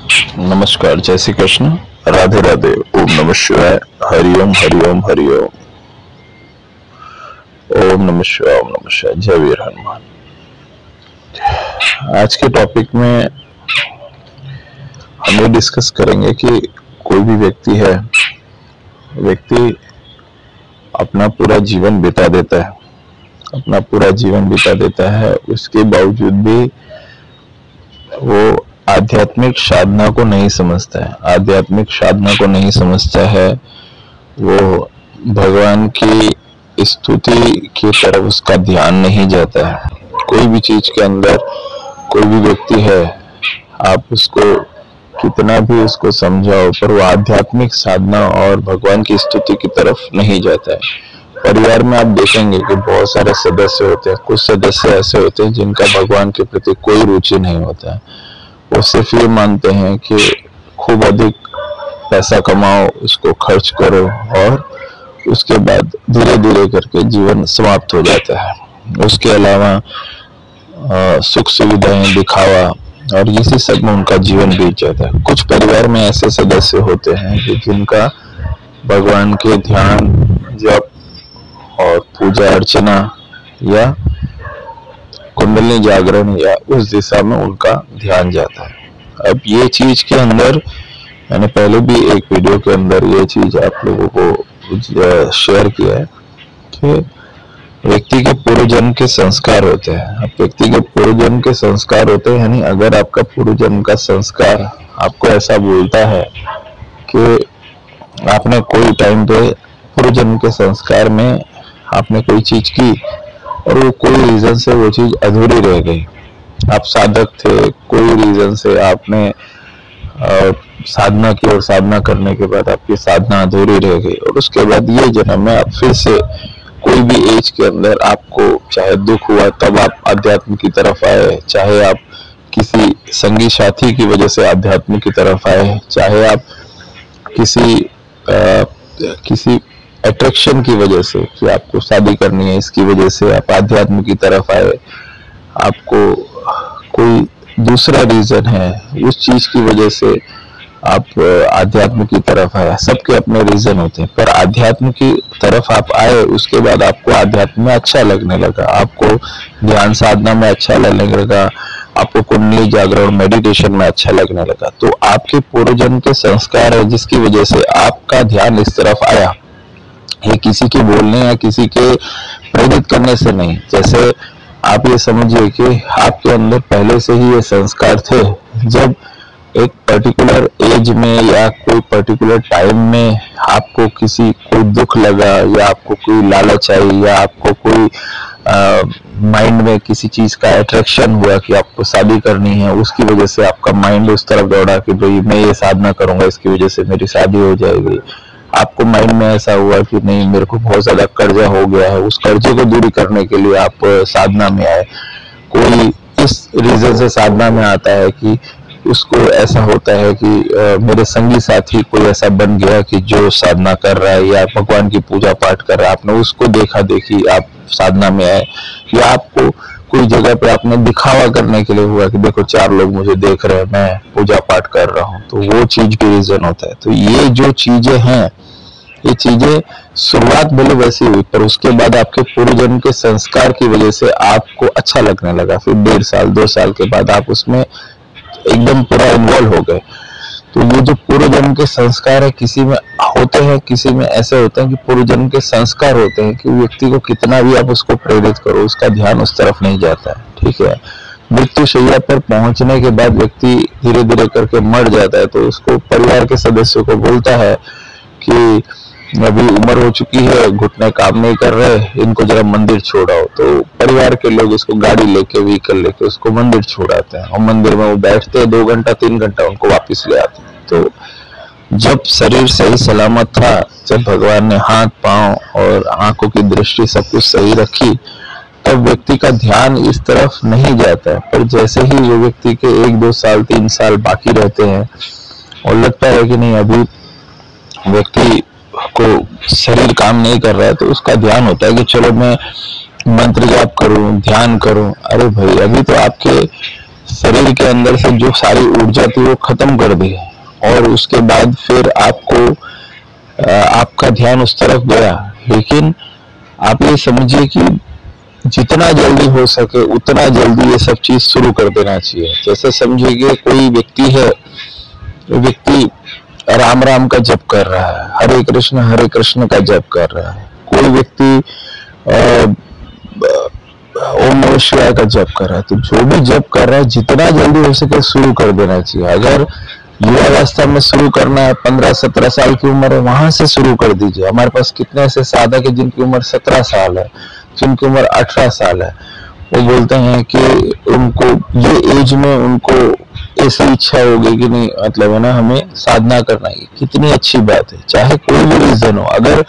नमस्कार, जय श्री कृष्ण, राधे राधे, ओम नमः शिवाय, हरिओम हरिओम हरिओम, ओम नमः शिवाय, ओम नमः शिवाय, जय वीर हनुमान। आज के टॉपिक में हम ये डिस्कस करेंगे कि कोई भी व्यक्ति अपना पूरा जीवन बिता देता है, उसके बावजूद भी वो आध्यात्मिक साधना को नहीं समझता है, वो भगवान की स्तुति की तरफ उसका ध्यान नहीं जाता है। कोई भी चीज के अंदर कोई भी व्यक्ति है, आप उसको कितना भी उसको समझाओ, पर वो आध्यात्मिक साधना और भगवान की स्तुति की तरफ नहीं जाता है। परिवार में आप देखेंगे कि बहुत सारे सदस्य होते हैं, कुछ सदस्य ऐसे होते हैं जिनका भगवान के प्रति कोई रुचि नहीं होता है। वो सिर्फ ये मानते हैं कि खूब अधिक पैसा कमाओ, उसको खर्च करो और उसके बाद धीरे धीरे करके जीवन समाप्त हो जाता है। उसके अलावा सुख सुविधाएं, दिखावा और इसी सब में उनका जीवन बीत जाता है। कुछ परिवार में ऐसे सदस्य होते हैं कि जिनका भगवान के ध्यान, जप और पूजा अर्चना या कुंडली जागरण या उस दिशा में उनका ध्यान जाता है। अब ये चीज के अंदर मैंने पहले भी एक वीडियो के अंदर ये चीज आप लोगों को शेयर किया है कि व्यक्ति के पूर्व जन्म के संस्कार होते हैं। अब व्यक्ति के पूर्व जन्म के संस्कार होते हैं, यानी अगर आपका पूर्व जन्म का संस्कार आपको ऐसा बोलता है कि आपने कोई टाइम पे पूर्व जन्म के संस्कार में आपने कोई चीज की और वो कोई रीजन से वो चीज अधूरी रह गई, आप साधक थे, कोई रीजन से आपने साधना की और साधना करने के बाद आपकी साधना अधूरी रह गई और उसके बाद ये जन्म में आप फिर से कोई भी एज के अंदर आपको चाहे दुख हुआ तब आप अध्यात्म की तरफ आए, चाहे आप किसी संगी साथी की वजह से अध्यात्म की तरफ आए, चाहे आप किसी अट्रैक्शन की वजह से कि आपको शादी करनी है, इसकी वजह से आप आध्यात्म की तरफ आए, आपको कोई दूसरा रीजन है, उस चीज की वजह से आप आध्यात्म की तरफ आए। सबके अपने रीजन होते हैं, पर आध्यात्म की तरफ आप आए, उसके बाद आपको आध्यात्म में अच्छा लगने लगा, आपको ध्यान साधना में अच्छा लगने लगा, आपको कुंडली जागरण मेडिटेशन में अच्छा लगने लगा। तो आपके पूर्व जन्म के संस्कार है जिसकी वजह से आपका ध्यान इस तरफ आया। ये किसी के बोलने या किसी के प्रेरित करने से नहीं। जैसे आप ये समझिए कि आपके अंदर पहले से ही ये संस्कार थे। जब एक पर्टिकुलर एज में या कोई पर्टिकुलर टाइम में आपको कोई दुख लगा या आपको कोई लालच आई या आपको कोई माइंड में किसी चीज का अट्रैक्शन हुआ कि आपको शादी करनी है, उसकी वजह से आपका माइंड उस तरफ दौड़ा कि भाई मैं ये साधना करूंगा, इसकी वजह से मेरी शादी हो जाएगी। आपको माइंड में ऐसा हुआ कि नहीं, मेरे को बहुत ज्यादा कर्जा हो गया है, उस कर्जे को दूरी करने के लिए आप साधना में आए। कोई इस रीजन से साधना में आता है कि उसको ऐसा होता है कि मेरे संगी साथी कोई ऐसा बन गया कि जो साधना कर रहा है या भगवान की पूजा पाठ कर रहा है, आपने उसको देखा देखी आप साधना में आए, या आपको कोई जगह पे आपने दिखावा करने के लिए हुआ कि देखो 4 लोग मुझे देख रहे हैं, मैं पूजा पाठ कर रहा हूँ, तो वो चीज भी रीजन होता है। तो ये जो चीजें हैं, ये चीजें शुरुआत भले वैसी हुई, पर उसके बाद आपके पूर्व जन्म के संस्कार की वजह से आपको अच्छा लगने लगा। फिर 1.5 साल 2 साल के बाद आप उसमें एकदम पूरा इन्वॉल्व हो गए। तो ये जो पूर्व जन्म के संस्कार है, किसी में होते हैं, किसी में ऐसे होते हैं कि पूर्व जन्म के संस्कार होते हैं कि व्यक्ति को कितना भी आप उसको प्रेरित करो, उसका ध्यान उस तरफ नहीं जाता है। ठीक है, मृत्यु शैया पर पहुंचने के बाद व्यक्ति धीरे धीरे करके मर जाता है, तो उसको परिवार के सदस्यों को बोलता है कि अभी उम्र हो चुकी है, घुटने काम नहीं कर रहे, इनको जरा मंदिर छोड़ाओ। तो परिवार के लोग उसको गाड़ी लेके, व्हीकल लेके उसको मंदिर छोड़ाते हैं और मंदिर में वो बैठते हैं 2 घंटा 3 घंटा, उनको वापस ले आते हैं। तो जब शरीर सही सलामत था, जब भगवान ने हाथ पांव और आंखों की दृष्टि सब कुछ सही रखी, तब व्यक्ति का ध्यान इस तरफ नहीं जाता है। पर जैसे ही वो व्यक्ति के 1-2 साल 3 साल बाकी रहते हैं और लगता है कि नहीं, अभी व्यक्ति को शरीर काम नहीं कर रहा है, तो उसका ध्यान होता है कि चलो मैं मंत्र जाप करूं, ध्यान करूं। अरे भाई, अभी तो आपके शरीर के अंदर से जो सारी ऊर्जा थी वो खत्म कर दी, और उसके बाद फिर आपको आपका ध्यान उस तरफ गया। लेकिन आप ये समझिए कि जितना जल्दी हो सके उतना जल्दी ये सब चीज शुरू कर देना चाहिए। जैसे समझिए कि कोई व्यक्ति है, व्यक्ति राम राम का जप कर रहा है, हरे कृष्ण का जप कर रहा है, कोई व्यक्ति ओम नमः शिवाय का जप कर रहा है, तो जो भी जप कर रहा है जितना जल्दी हो सके शुरू कर देना चाहिए। अगर युवावस्था में शुरू करना है, 15-17 साल की उम्र है, वहां से शुरू कर दीजिए। हमारे पास कितने ऐसे साधक है जिनकी उम्र 17 साल है, जिनकी उम्र 18 साल है, वो बोलते हैं कि उनको ये एज में उनको ऐसी इच्छा होगी कि नहीं, मतलब है ना, हमें साधना करना है। कितनी अच्छी बात है, चाहे कोई भी रीजन हो। अगर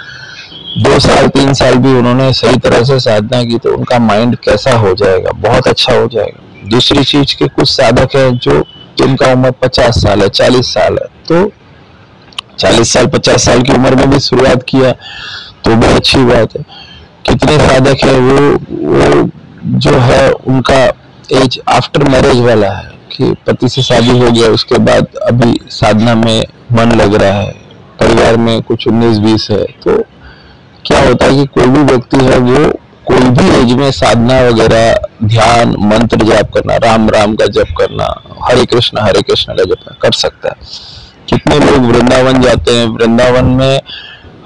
2 साल 3 साल भी उन्होंने सही तरह से साधना की तो उनका माइंड कैसा हो जाएगा, बहुत अच्छा हो जाएगा। दूसरी चीज के कुछ साधक है जो जिनका उम्र 50 साल है, 40 साल है, तो 40 साल 50 साल की उम्र में भी शुरुआत किया तो भी अच्छी बात है। कितने साधक है वो जो है उनका एज आफ्टर मैरिज वाला है कि पति से शादी हो गया, उसके बाद अभी साधना में मन लग रहा है, परिवार में कुछ 19-20 है। तो क्या होता है कि कोई भी व्यक्ति है वो कोई भी एज में साधना वगैरह, ध्यान, मंत्र जाप करना, राम राम का जप करना, हरे कृष्ण का जप कर सकता है। कितने लोग वृंदावन जाते हैं, वृंदावन में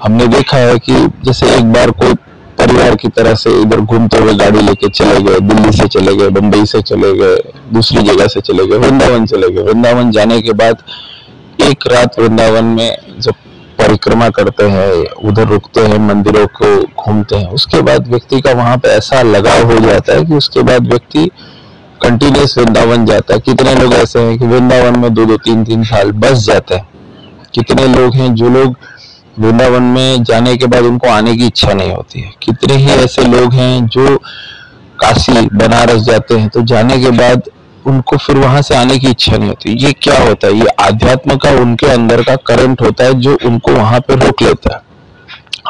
हमने देखा है कि जैसे एक बार कोई परिवार की तरह से इधर घूमते हुए गाड़ी लेके चले गए, दिल्ली से चले गए, बंबई से चले गए, दूसरी जगह से चले गए, वृंदावन चले गए। वृंदावन जाने के बाद एक रात वृंदावन में जब परिक्रमा करते हैं, उधर रुकते हैं, मंदिरों को घूमते हैं, उसके बाद व्यक्ति का वहां पे ऐसा लगाव हो जाता है कि उसके बाद व्यक्ति कंटिन्यूस वृंदावन जाता है। कितने लोग ऐसे हैं कि वृंदावन में 2-2, 3-3 साल बस जाते हैं। कितने लोग हैं जो लोग वृंदावन में जाने के बाद उनको आने की इच्छा नहीं होती है। कितने ही ऐसे लोग हैं जो काशी बनारस जाते हैं तो जाने के बाद उनको फिर वहां से आने की इच्छा नहीं होती। ये क्या होता है? ये आध्यात्म का उनके अंदर का करंट होता है जो उनको वहां पे रोक लेता है।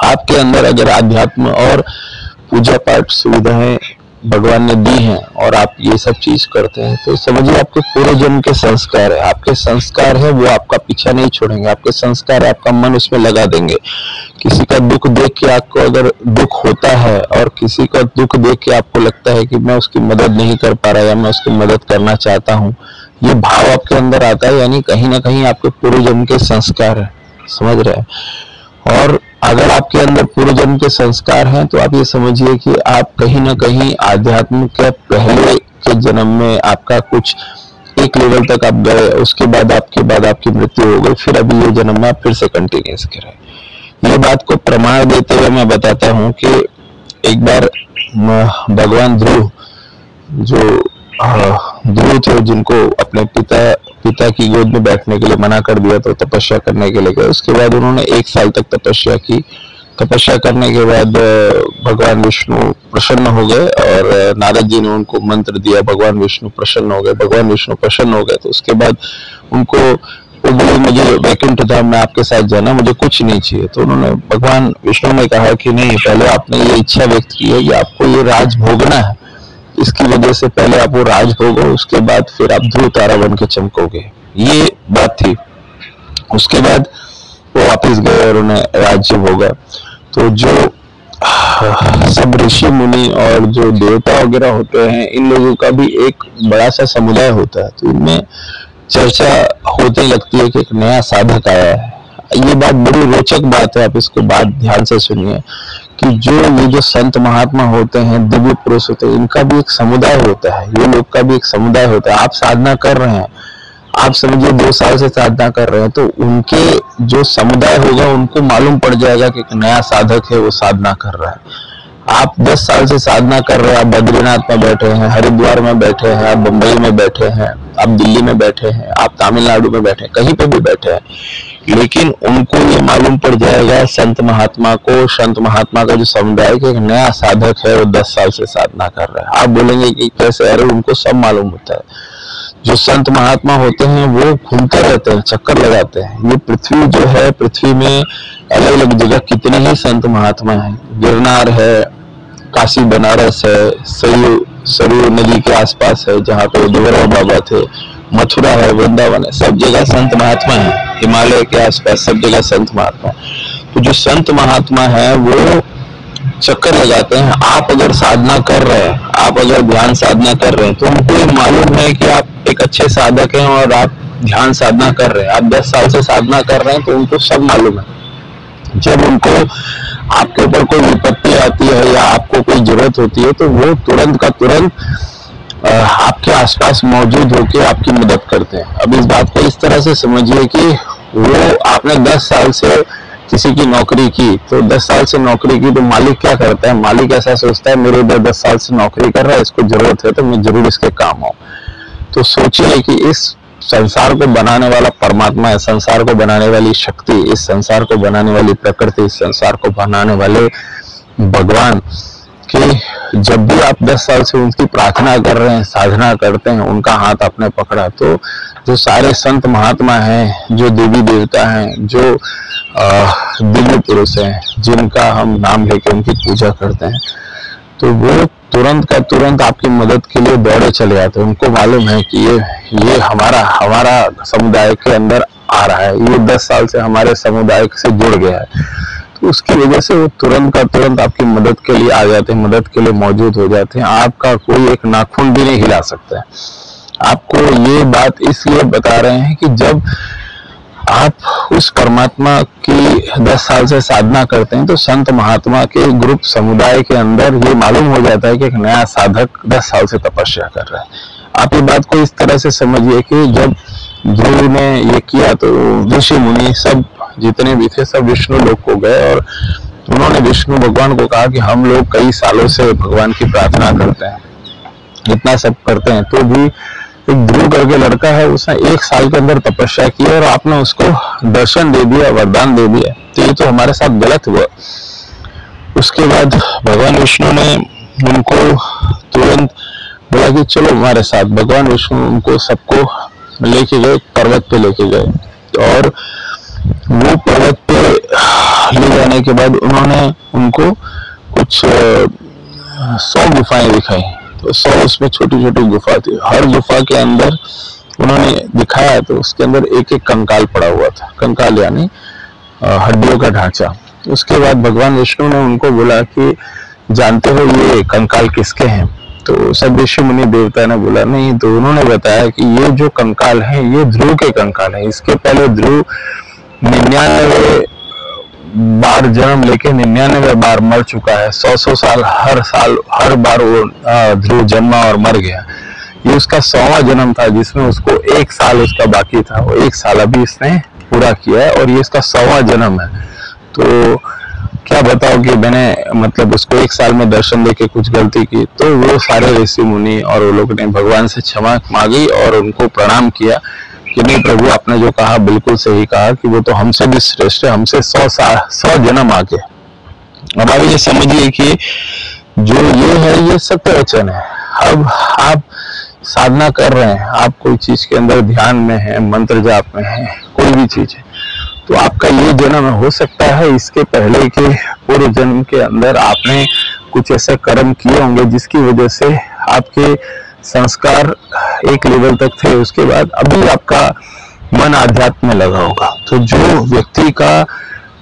आपके अंदर अगर आध्यात्म और पूजा पाठ सुविधाएं भगवान ने दी हैं और आप ये सब चीज करते हैं तो समझिए आपके पूर्व जन्म के संस्कार है। आपके संस्कार है वो आपका पीछा नहीं छोड़ेंगे, आपके संस्कार आपका मन उसमें लगा देंगे। किसी का दुख देख के आपको अगर दुख होता है और किसी का दुख देख के आपको लगता है कि मैं उसकी मदद नहीं कर पा रहा या मैं उसकी मदद करना चाहता हूँ, ये भाव आपके अंदर आता है, यानी कहीं ना कहीं आपके पूर्व जन्म के संस्कार है। समझ रहे हैं? और अगर आपके अंदर पूर्व जन्म के संस्कार हैं तो आप ये समझिए कि आप कहीं ना कहीं आध्यात्म के पहले के जन्म में आपका कुछ एक लेवल तक आप गए, उसके बाद आपकी मृत्यु हो गई, फिर अभी ये जन्म में आप फिर से कंटिन्यूस करें। ये बात को प्रमाण देते हुए मैं बताता हूँ कि एक बार भगवान ध्रुव, जो ध्रुव थे, जिनको अपने पिता की गोद में बैठने के लिए मना कर दिया तो तपस्या करने के लिए गए। उसके बाद उन्होंने 1 साल तक तपस्या की। तपस्या करने के बाद भगवान विष्णु प्रसन्न हो गए और नारद जी ने उनको मंत्र दिया, भगवान विष्णु प्रसन्न हो गए। भगवान विष्णु प्रसन्न हो गए तो उसके बाद उनको वो बोले मुझे वैकुंठ धाम में आपके साथ जाना, मुझे कुछ नहीं चाहिए। तो उन्होंने भगवान विष्णु ने कहा कि नहीं, पहले आपने ये इच्छा व्यक्त की है, ये आपको ये राज भोगना है, इसकी वजह से पहले आप वो राज भोगो, उसके बाद फिर आप ध्रुव तारा बन के चमकोगे। ये बात थी। उसके बाद वो वापस गए और उन्हें राज्य भोगा। तो जो सब ऋषि मुनि और जो देवता वगैरह होते हैं, इन लोगों का भी एक बड़ा सा समुदाय होता है, तो इनमें चर्चा होने लगती है कि एक नया साधक आया है। ये बात बड़ी रोचक बात है, आप इसको बात ध्यान से सुनिए कि ये जो संत महात्मा होते हैं, दिव्य पुरुष होते हैं, इनका भी एक समुदाय होता है, ये लोग का भी एक समुदाय होता है। आप साधना कर रहे हैं, आप समझिए 2 साल से साधना कर रहे हैं, तो उनके जो समुदाय होगा उनको मालूम पड़ जाएगा कि एक नया साधक है वो साधना कर रहा है। आप 10 साल से साधना कर रहे हैं, आप बद्रीनाथ में बैठे हैं, हरिद्वार में बैठे हैं, आप बंबई में बैठे हैं, आप दिल्ली में बैठे हैं, आप तमिलनाडु में बैठे हैं, कहीं पे भी बैठे हैं, लेकिन उनको ये मालूम पड़ जाएगा संत महात्मा का जो समुदाय के एक नया साधक है वो 10 साल से साधना कर रहा है। आप बोलेंगे कि कैसे? अरे उनको सब मालूम होता है। जो संत महात्मा होते हैं वो घूमते रहते हैं, चक्कर लगाते हैं। ये पृथ्वी जो है, पृथ्वी में अलग अलग जगह कितने ही संत महात्मा हैं। गिरनार है, काशी बनारस है, सरयू नदी के आसपास है, जहाँ पे देवरा बाबा थे, मथुरा है, वृंदावन है, सब जगह संत महात्मा है। हिमालय के आसपास सब जगह संत महात्मा। तो जो संत महात्मा है वो चक्कर लगाते हैं। आप अगर साधना कर रहे हैं, आप अगर ध्यान साधना कर रहे हैं, तो उनको मालूम है कि आप एक अच्छे साधक हैं और आप ध्यान साधना कर रहे हैं। आप 10 साल से साधना कर रहे हैं, तो उनको सब मालूम है। जब उनको आपके ऊपर कोई विपत्ति आती है या आपको कोई जरूरत होती है, तो वो तुरंत का तुरंत आपके आसपास मौजूद होकर आपकी मदद करते हैं। अब इस बात को इस तरह से समझिए कि वो आपने 10 साल से किसी की नौकरी की, तो 10 साल से नौकरी की, तो मालिक क्या करता है? मालिक ऐसा सोचता है मेरे इधर 10 साल से नौकरी कर रहा है, इसको जरूरत है तो मैं जरूर इसके काम आऊं। तो सोचिए कि इस संसार को बनाने वाला परमात्मा है, संसार को बनाने वाली शक्ति, इस संसार को बनाने वाली प्रकृति, इस संसार को बनाने वाले भगवान कि जब भी आप 10 साल से उनकी प्रार्थना कर रहे हैं, साधना करते हैं, उनका हाथ आपने पकड़ा, तो जो सारे संत महात्मा हैं, जो देवी देवता हैं, जो दिव्य पुरुष हैं, जिनका हम नाम लेके उनकी पूजा करते हैं, तो वो तुरंत का तुरंत आपकी मदद के लिए दौड़े चले आते हैं। उनको मालूम है कि ये हमारा समुदाय के अंदर आ रहा है, ये 10 साल से हमारे समुदाय से जुड़ गया है, तो उसकी वजह से वो तुरंत का तुरंत आपकी मदद के लिए आ जाते हैं, मदद के लिए मौजूद हो जाते हैं। आपका कोई एक नाखून भी नहीं हिला सकता है। आपको ये बात इसलिए बता रहे हैं कि जब आप उस परमात्मा की 10 साल से साधना करते हैं, तो संत महात्मा के ग्रुप समुदाय के अंदर ये मालूम हो जाता है कि एक नया साधक 10 साल से तपस्या कर रहा है। आप ये बात को इस तरह से समझिए कि जब ध्रुव ने ये किया, तो ऋषि मुनि सब जितने भी थे सब विष्णु लोक को गए और उन्होंने विष्णु भगवान को कहा कि हम लोग कई सालों से भगवान की प्रार्थना करते हैं, इतना सब करते हैं, तो भी एक ध्रुव करके लड़का है, उसने 1 साल के अंदर तपस्या की और आपने उसको दर्शन दे दिया, वरदान दे दिया, तो ये तो हमारे साथ गलत हुआ। उसके बाद भगवान विष्णु ने उनको तुरंत बोला कि चलो हमारे साथ। भगवान विष्णु उनको सबको लेके गए, पर्वत पे लेके गए और वो पर्वत पे ले जाने के बाद उन्होंने उनको कुछ 100 गुफाएं दिखाई। तो 100 उसमें छोटी छोटी गुफा थी। हर गुफा के अंदर उन्होंने दिखाया तो उसके अंदर एक एक कंकाल पड़ा हुआ था, कंकाल यानी हड्डियों का ढांचा। उसके बाद भगवान विष्णु ने उनको बोला कि जानते हो ये कंकाल किसके हैं? तो सब ऋषि मुनि देवता ने बोला नहीं। तो उन्होंने बताया कि ये जो कंकाल है ये ध्रुव के कंकाल है। इसके पहले ध्रुव 99 बार जन्म लेके 99 बार मर चुका है। 100 साल हर बार वो ध्रुव जन्मा और मर गया। ये उसका 100वां जन्म था जिसमें उसको 1 साल उसका बाकी था। वो 1 साल अभी इसने पूरा किया है और ये इसका 100वां जन्म है। तो क्या बताओ कि मैंने मतलब उसको 1 साल में दर्शन देके कुछ गलती की। तो वो सारे ऋषि मुनि और वो लोग ने भगवान से क्षमा मांगी और उनको प्रणाम किया कि नहीं प्रभु, आपने जो कहा बिल्कुल सही कहा कि वो तो हमसे भी श्रेष्ठ है, हमसे 100 जन्म आगे। अब आप ये समझिए कि जो ये है ये सत्य वचन है। अब आप साधना कर रहे हैं, आप कोई चीज के अंदर ध्यान में है, मंत्र जाप में है, कोई भी चीज है, तो आपका ये जन्म हो सकता है इसके पहले के पूर्व जन्म के अंदर आपने कुछ ऐसे कर्म किए होंगे जिसकी वजह से आपके संस्कार एक लेवल तक थे। उसके बाद अभी आपका मन आध्यात्म में लगा होगा। तो जो व्यक्ति का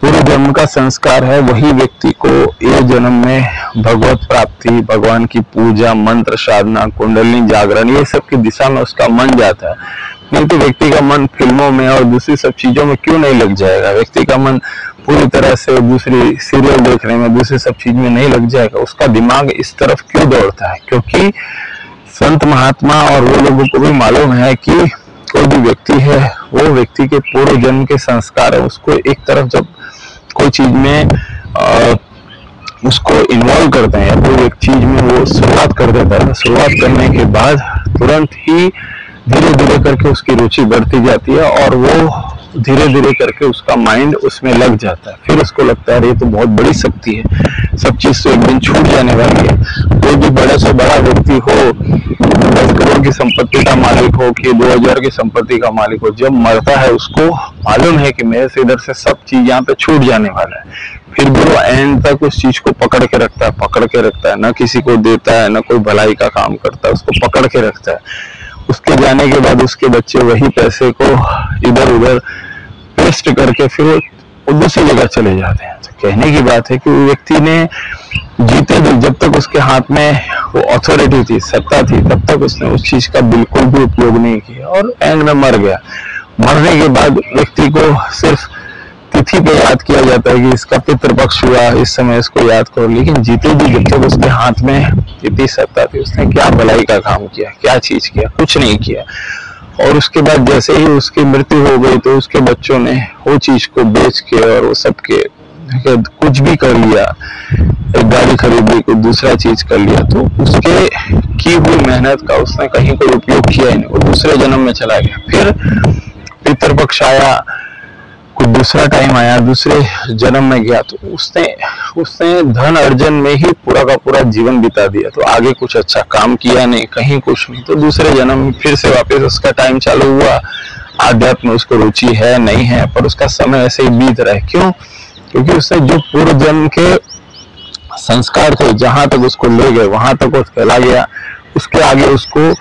पूर्व जन्म का संस्कार है वही व्यक्ति को ये जन्म में भगवत प्राप्ति, भगवान की पूजा, मंत्र साधना, कुंडलिनी जागरण, ये सब की दिशा में उसका मन जाता है। नहीं तो व्यक्ति का मन फिल्मों में और दूसरी सब चीजों में क्यों नहीं लग जाएगा? व्यक्ति का मन पूरी तरह से दूसरी सीरियल देखने में, दूसरी सब चीज में नहीं लग जाएगा। उसका दिमाग इस तरफ क्यों दौड़ता है? क्योंकि संत महात्मा और वो लोगों को भी मालूम है कि कोई भी व्यक्ति है वो व्यक्ति के पूर्व जन्म के संस्कार है। उसको एक तरफ जब कोई चीज में उसको इन्वॉल्व करते हैं या कोई एक चीज में वो शुरुआत कर देता है, शुरुआत करने के बाद तुरंत ही धीरे धीरे करके उसकी रुचि बढ़ती जाती है और वो धीरे धीरे करके उसका माइंड उसमें लग जाता है। फिर उसको लगता है ये तो बहुत बड़ी शक्ति है, सब चीज तो एक दिन छूट जाने वाली है। कोई भी बड़े से बड़ा व्यक्ति हो, 10 करोड़ की संपत्ति का मालिक हो कि 2000 की संपत्ति का मालिक हो, जब मरता है उसको मालूम है कि मेरे से इधर से सब चीज यहाँ पे छूट जाने वाला है। फिर भी वो एंड तक उस चीज को पकड़ के रखता है, न किसी को देता है, न कोई भलाई का काम करता है, उसको पकड़ के रखता है। उसके जाने के बाद उसके बच्चे वही पैसे को इधर उधर वेस्ट करके फिर दूसरी जगह चले जाते हैं। तो कहने की बात है कि वो व्यक्ति ने जीते भी, जब तक उसके हाथ में वो अथॉरिटी थी, सत्ता थी, तब तक उसने उस चीज का बिल्कुल भी उपयोग नहीं किया और एंड में मर गया। मरने के बाद व्यक्ति को सिर्फ तिथि पे याद किया जाता है कि इसका पितृपक्ष हुआ, इस समय इसको याद करो, लेकिन जीते भी जब तक उसके हाथ में इतनी सत्ता थी, उसने क्या भलाई का काम किया, क्या चीज किया? कुछ नहीं किया। और उसके बाद जैसे ही उसकी मृत्यु हो गई तो उसके बच्चों ने वो चीज को बेच के और वो सबके कुछ भी कर लिया, एक गाड़ी खरीद ली, कोई दूसरा चीज कर लिया, तो उसके की हुई मेहनत का उसने कहीं कोई उपयोग किया ही नहीं। वो दूसरे जन्म में चला गया, फिर पितृपक्ष आया, कोई दूसरा टाइम आया, दूसरे जन्म में गया, तो उसने धन अर्जन में ही पूरा का पूरा जीवन बिता दिया। तो आगे कुछ अच्छा काम किया नहीं, कहीं कुछ नहीं। तो दूसरे जन्म में फिर से वापस उसका टाइम चालू हुआ। आध्यात्म में उसको रुचि है नहीं है, पर उसका समय ऐसे ही बीत रहा है। क्यों? क्योंकि उसने जो पूर्व जन्म के संस्कार थे, जहां तक उसको ले गए वहां तक वो फैला गया। उसके आगे उसको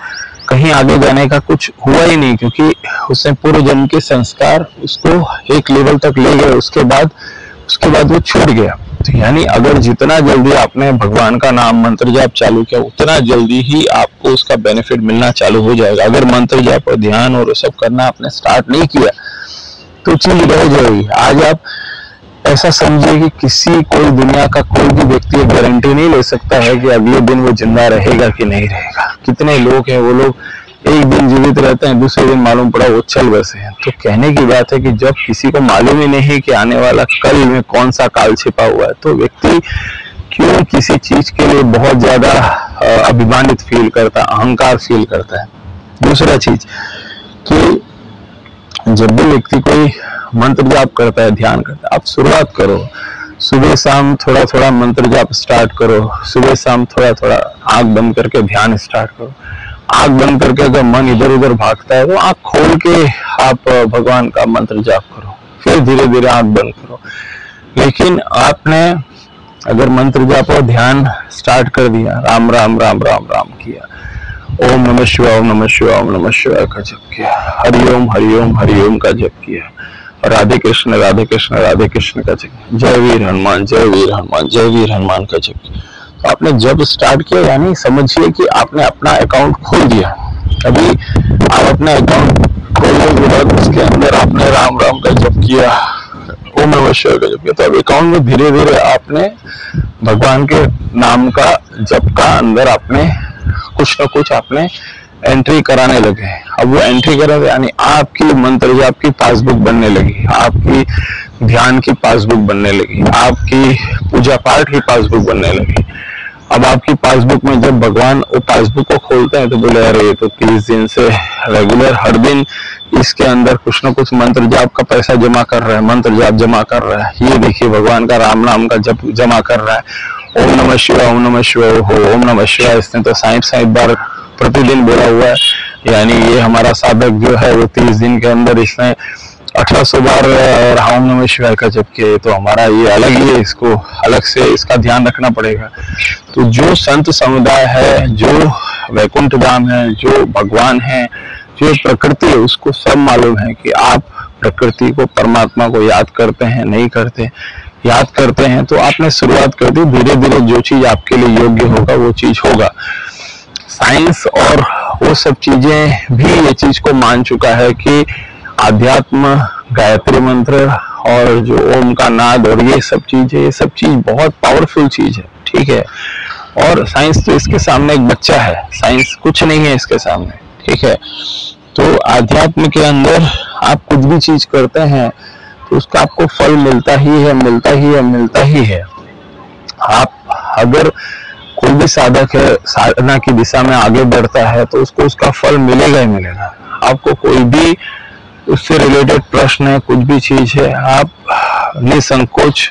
कहीं आगे जाने का कुछ हुआ ही नहीं, क्योंकि उसने पूर्व जन्म के संस्कार उसको एक लेवल तक ले गए। उसके बाद वो छूट गया। तो यानी अगर जितना जल्दी आपने भगवान का नाम मंत्र जाप चालू किया, उतना जल्दी ही आपको उसका बेनिफिट मिलना चालू हो जाएगा। अगर मंत्र जाप और ध्यान और सब करना आपने स्टार्ट नहीं किया तो चीज रह जाएगी। आज आप ऐसा समझिए कि कोई दुनिया का कोई भी व्यक्ति गारंटी नहीं ले सकता है कि अगले दिन वो जिंदा रहेगा कि नहीं रहेगा। कितने लोग हैं, वो लोग एक दिन जीवित रहते हैं, दूसरे दिन मालूम पड़ा वो चल बसे हैं। तो कहने की बात है कि जब किसी को मालूम ही नहीं कि आने वाला कल में कौन सा काल छिपा हुआ है, तो व्यक्ति क्यों किसी चीज के लिए बहुत ज्यादा अभिमानित फील करता है, अहंकार फील करता है। दूसरा चीज कि जब भी व्यक्ति कोई मंत्र जाप करता है, ध्यान करता है, आप शुरुआत करो, सुबह शाम थोड़ा थोड़ा मंत्र जाप स्टार्ट करो। सुबह शाम थोड़ा थोड़ा आंख बंद करके ध्यान स्टार्ट करो। आंख बंद करके अगर मन इधर उधर भागता है तो आंख खोल के आप भगवान का मंत्र जाप करो, फिर धीरे धीरे आंख बंद करो। लेकिन आपने अगर मंत्र जाप और ध्यान स्टार्ट कर दिया, राम राम राम राम राम किया, ओम नमः शिवाय ओम नमः शिवाय ओम नमः शिवाय का जप किया, हरिओम हरिओम हरिओम का जप किया, राधे कृष्ण राधे कृष्ण राधे कृष्ण का जप, जय वीर हनुमान जय वीर हनुमान जय वीर हनुमान का जप। तो आपने जब स्टार्ट किया, यानी समझिए कि आपने अपना अकाउंट खोल दिया। अभी आप अपना अकाउंट खोलने के बाद उसके अंदर आपने राम राम का जप किया, ओम नमः शिवाय का जप किया, तो अब अकाउंट में धीरे धीरे आपने भगवान के नाम का जप का अंदर आपने कुछ न कुछ आपने एंट्री कराने लगे। अब वो एंट्री करेंगे यानी आपकी मंत्र जाप की पासबुक बनने लगी, आपकी ध्यान की पासबुक बनने लगी, आपकी पूजा पाठ की पासबुक बनने लगी। अब आपकी पासबुक में जब भगवान वो पासबुक को खोलते हैं तो बोले अरे ये तो 30 दिन से रेगुलर हर दिन इसके अंदर कुछ न कुछ मंत्र जाप का पैसा जमा कर रहा है, मंत्र जाप जमा कर रहा है। ये देखिए भगवान का राम नाम का जप जमा कर रहा है। ओम नमः शिवाय ओम नमः शिवाय हो ओम नमः शिवाय इसने तो 60 बार प्रतिदिन बोला हुआ है। यानी ये हमारा साधक जो है वो 30 दिन के अंदर इसने 1800 बार ओम नमः शिवाय का जप किया। तो हमारा ये अलग ही है, इसको अलग से इसका ध्यान रखना पड़ेगा। तो जो संत समुदाय है, जो वैकुंठ धाम है, जो भगवान है, जो प्रकृति है, उसको सब मालूम है कि आप प्रकृति को परमात्मा को याद करते हैं नहीं करते। याद करते हैं तो आपने शुरुआत कर दी, धीरे धीरे जो चीज आपके लिए योग्य होगा वो चीज होगा। साइंस और वो सब चीजें भी ये चीज को मान चुका है कि आध्यात्म, गायत्री मंत्र और जो ओम का नाद और ये सब चीज बहुत पावरफुल चीज है, ठीक है। और साइंस तो इसके सामने एक बच्चा है, साइंस कुछ नहीं है इसके सामने, ठीक है। तो आध्यात्म के अंदर आप कुछ भी चीज करते हैं तो उसका आपको फल मिलता ही है, मिलता ही है, मिलता ही है। आप अगर कोई भी साधक है, साधना की दिशा में आगे बढ़ता है तो उसको उसका फल मिलेगा ही मिलेगा। आपको कोई भी उससे रिलेटेड प्रश्न है, कुछ भी चीज है, आप निसंकोच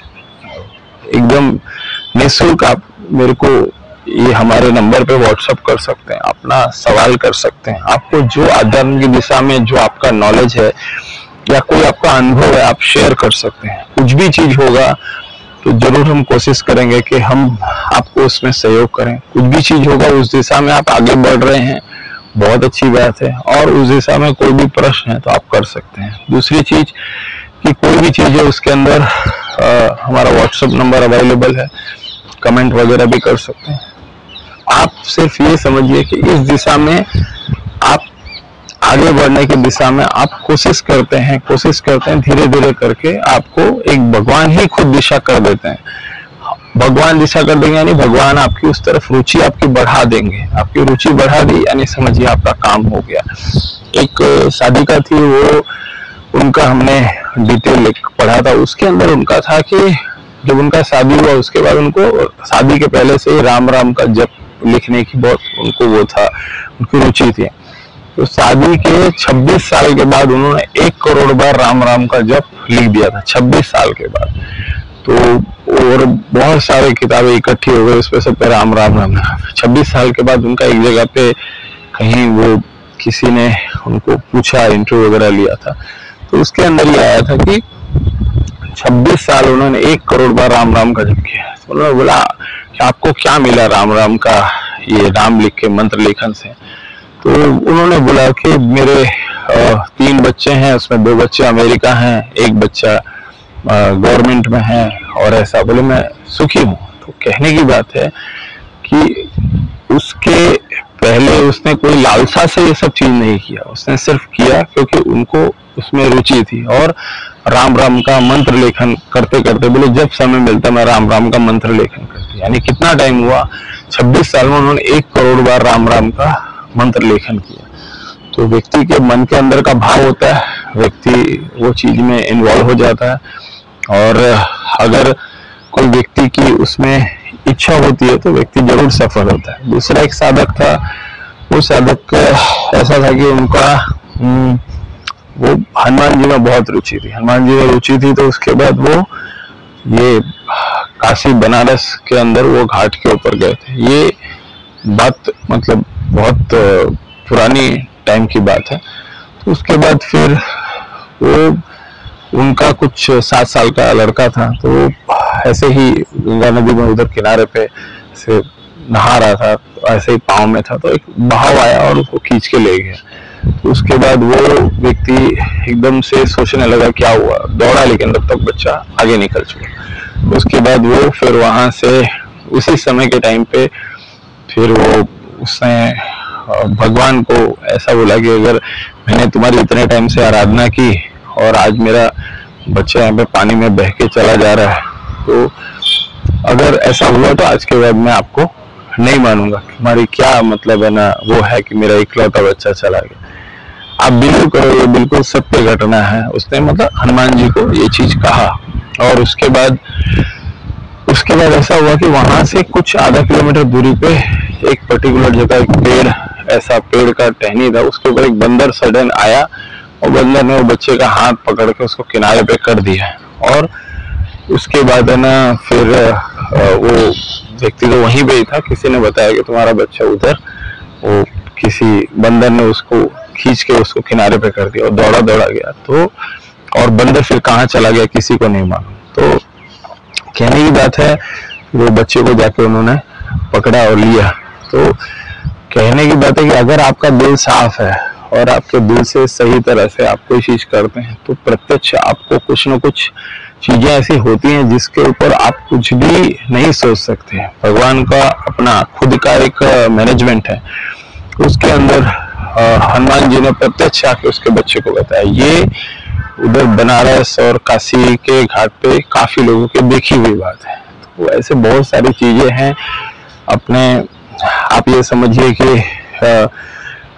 एकदम निःशुल्क आप मेरे को ये हमारे नंबर पे व्हाट्सएप कर सकते हैं, अपना सवाल कर सकते हैं। आपको जो आध्यात्म की दिशा में जो आपका नॉलेज है या कोई आपका अनुभव है आप शेयर कर सकते हैं। कुछ भी चीज होगा तो जरूर हम कोशिश करेंगे कि हम आपको उसमें सहयोग करें। कुछ भी चीज होगा उस दिशा में आप आगे बढ़ रहे हैं, बहुत अच्छी बात है, और उस दिशा में कोई भी प्रश्न है तो आप कर सकते हैं। दूसरी चीज कि कोई भी चीज है उसके अंदर हमारा व्हाट्सएप नंबर अवेलेबल है, कमेंट वगैरह भी कर सकते हैं। आप सिर्फ ये समझिए कि इस दिशा में आप आगे बढ़ने की दिशा में आप कोशिश करते हैं धीरे धीरे करके आपको एक भगवान ही खुद दिशा कर देते हैं। भगवान दिशा कर देंगे यानी भगवान आपकी उस तरफ रुचि आपकी बढ़ा देंगे। आपकी रुचि बढ़ा दी यानी समझिए आपका काम हो गया। एक साधिका थी, वो उनका हमने डिटेल पढ़ा था, उसके अंदर उनका था कि जब उनका शादी हुआ उसके बाद उनको शादी के पहले से ही राम राम का जप लिखने की बहुत उनको वो था, उनकी रुचि थी। तो शादी के 26 साल के बाद उन्होंने 1 करोड़ बार राम राम का जप लिख दिया था, 26 साल के बाद। तो और बहुत सारे किताबें इकट्ठी हो गई, उसपे सब पे राम राम राम। 26 साल के बाद उनका एक जगह पे कहीं वो किसी ने उनको पूछा, इंटरव्यू वगैरह लिया था, तो उसके अंदर ये आया था कि 26 साल उन्होंने 1 करोड़ बार राम राम का जप किया। तो उन्होंने बोला कि आपको क्या मिला राम राम का ये नाम लिख के मंत्र लेखन से? तो उन्होंने बोला कि मेरे 3 बच्चे हैं, उसमें 2 बच्चे अमेरिका हैं, 1 बच्चा गवर्नमेंट में है, और ऐसा बोले मैं सुखी हूँ। तो कहने की बात है कि उसके पहले उसने कोई लालसा से ये सब चीज नहीं किया, उसने सिर्फ किया क्योंकि उनको उसमें रुचि थी। और राम राम का मंत्र लेखन करते करते बोले जब समय मिलता मैं राम राम का मंत्र लेखन करती। यानी कितना टाइम हुआ, 26 साल में उन्होंने 1 करोड़ बार राम राम का मंत्र लेखन किया। तो व्यक्ति के मन के अंदर का भाव होता है, व्यक्ति वो चीज में इन्वॉल्व हो जाता है, और अगर कोई व्यक्ति की उसमें इच्छा होती है तो व्यक्ति जरूर सफल होता है। दूसरा एक साधक था, वो साधक ऐसा था कि उनका वो हनुमान जी में बहुत रुचि थी, हनुमान जी में रुचि थी। तो उसके बाद वो ये काशी बनारस के अंदर वो घाट के ऊपर गए थे। ये बात मतलब बहुत पुरानी टाइम की बात है। तो उसके बाद फिर वो उनका कुछ 7 साल का लड़का था, तो ऐसे ही गंगा नदी में उधर किनारे पे से नहा रहा था, तो ऐसे ही पाँव में था, तो एक बहाव आया और उसको खींच के ले गया। तो उसके बाद वो व्यक्ति एकदम से सोचने लगा क्या हुआ, दौड़ा, लेकिन तब तक बच्चा आगे निकल चुका। उसके बाद वो फिर वहां से उसी समय के टाइम पे फिर वो उसने भगवान को ऐसा बोला कि अगर मैंने तुम्हारी इतने टाइम से आराधना की और आज मेरा बच्चा यहाँ पे पानी में बह के चला जा रहा है, तो अगर ऐसा हुआ तो आज के बाद मैं आपको नहीं मानूंगा। तुम्हारी क्या मतलब है ना, वो है कि मेरा इकलौता बच्चा चला गया। आप बिलीव करो ये बिल्कुल सत्य घटना है। उसने मतलब हनुमान जी को ये चीज कहा। और उसके बाद ऐसा हुआ कि वहां से कुछ आधा किलोमीटर दूरी पे एक पर्टिकुलर जगह एक पेड़, ऐसा पेड़ का टहनी था, उसके ऊपर एक बंदर सडन आया और बंदर ने वो बच्चे का हाथ पकड़ के उसको किनारे पे कर दिया। और उसके बाद है ना फिर वो व्यक्ति तो वहीं पे ही था, किसी ने बताया कि तुम्हारा बच्चा उधर, वो किसी बंदर ने उसको खींच के उसको किनारे पे कर दिया और दौड़ा गया। तो और बंदर फिर कहाँ चला गया किसी को नहीं मालूम। तो कहने की बात है वो बच्चे को जाके उन्होंने पकड़ा और लिया। तो कहने की बात है कि अगर आपका दिल साफ है और आपके दिल से सही तरह से आप कोई चीज करते हैं तो प्रत्यक्ष आपको कुछ न कुछ चीजें ऐसी होती हैं जिसके ऊपर आप कुछ भी नहीं सोच सकते हैं। भगवान का अपना खुद का एक मैनेजमेंट है, उसके अंदर हनुमान जी ने प्रत्यक्ष आके उसके बच्चे को बताया। ये उधर बनारस और काशी के घाट पे काफी लोगों की देखी हुई बात है। तो ऐसे बहुत सारी चीजें हैं अपने। आप ये समझिए कि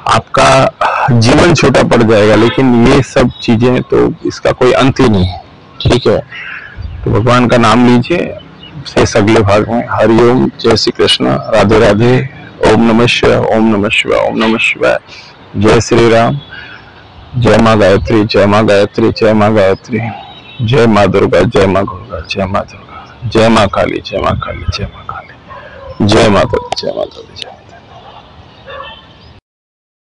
आपका जीवन छोटा पड़ जाएगा, लेकिन ये सब चीजें तो इसका कोई अंत ही नहीं है। ठीक है, तो भगवान का नाम लीजिए शेष अगले भाग में। हरिओम, जय श्री कृष्ण, राधे राधे, ओम नमः शिवाय, ओम नमः शिवाय, ओम नमः शिवाय। जय श्री राम, जय माँ गायत्री, जय माँ गायत्री, जय माँ गायत्री, जय माँ दुर्गा, जय माँ दुर्गा, जय माँ दुर्गा, जय माँ काली, जय माँ काली, जय माँ काली, जय माता दी, जय माता दी, जय।